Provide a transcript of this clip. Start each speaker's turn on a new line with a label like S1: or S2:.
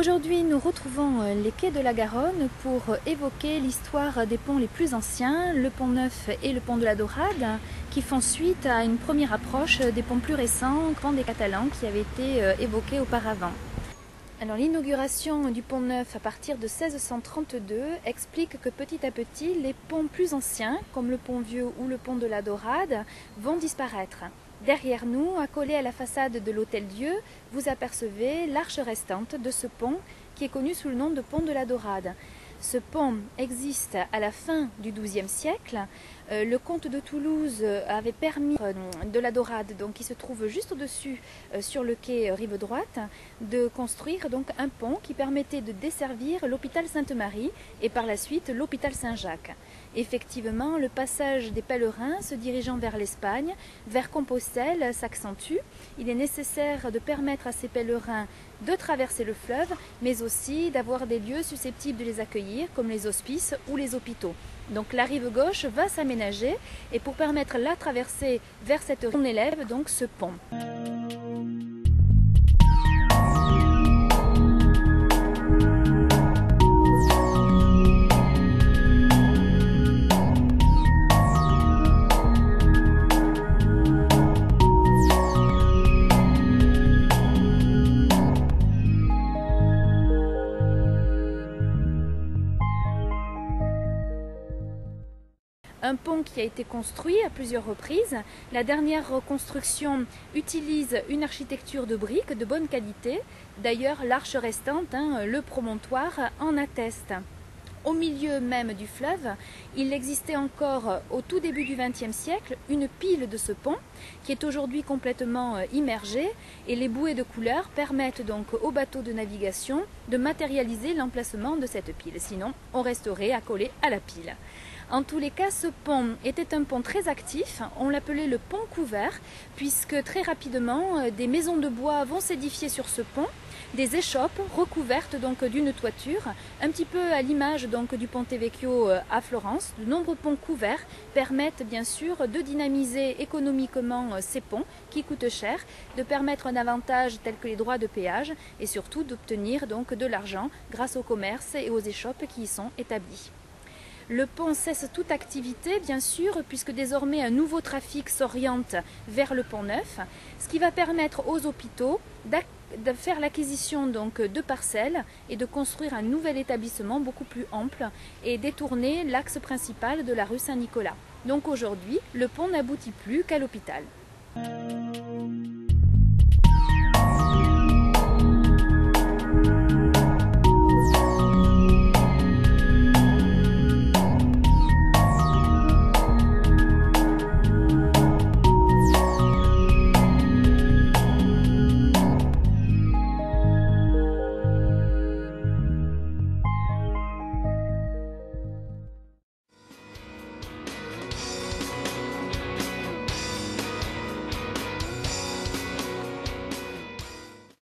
S1: Aujourd'hui, nous retrouvons les quais de la Garonne pour évoquer l'histoire des ponts les plus anciens, le pont Neuf et le pont de la Dorade, qui font suite à une première approche des ponts plus récents, pont des Catalans, qui avait été évoqué auparavant. Alors l'inauguration du pont Neuf à partir de 1632 explique que petit à petit, les ponts plus anciens, comme le pont Vieux ou le pont de la Dorade, vont disparaître. Derrière nous, accolé à la façade de l'Hôtel-Dieu, vous apercevez l'arche restante de ce pont qui est connu sous le nom de pont de la Dorade. Ce pont existe à la fin du XIIe siècle. Le comte de Toulouse avait permis de la Dorade, donc qui se trouve juste au-dessus sur le quai rive droite, de construire donc un pont qui permettait de desservir l'hôpital Sainte-Marie et par la suite l'hôpital Saint-Jacques. Effectivement, le passage des pèlerins se dirigeant vers l'Espagne, vers Compostelle, s'accentue. Il est nécessaire de permettre à ces pèlerins de traverser le fleuve, mais aussi d'avoir des lieux susceptibles de les accueillir, comme les hospices ou les hôpitaux. Donc la rive gauche va s'aménager et pour permettre la traversée vers cette rive, on élève donc ce pont. Un pont qui a été construit à plusieurs reprises. La dernière reconstruction utilise une architecture de briques de bonne qualité. D'ailleurs, l'arche restante, le promontoire, en atteste. Au milieu même du fleuve, il existait encore au tout début du XXe siècle une pile de ce pont qui est aujourd'hui complètement immergée et les bouées de couleur permettent donc aux bateaux de navigation de matérialiser l'emplacement de cette pile. Sinon, on resterait accolé à la pile. En tous les cas, ce pont était un pont très actif, on l'appelait le pont couvert, puisque très rapidement, des maisons de bois vont s'édifier sur ce pont, des échoppes recouvertes donc d'une toiture, un petit peu à l'image donc du Ponte Vecchio à Florence. De nombreux ponts couverts permettent bien sûr de dynamiser économiquement ces ponts qui coûtent cher, de permettre un avantage tel que les droits de péage et surtout d'obtenir donc de l'argent grâce au commerce et aux échoppes qui y sont établies. Le pont cesse toute activité, bien sûr, puisque désormais un nouveau trafic s'oriente vers le pont Neuf, ce qui va permettre aux hôpitaux de faire l'acquisition donc de parcelles et de construire un nouvel établissement beaucoup plus ample et détourner l'axe principal de la rue Saint-Nicolas. Donc aujourd'hui, le pont n'aboutit plus qu'à l'hôpital.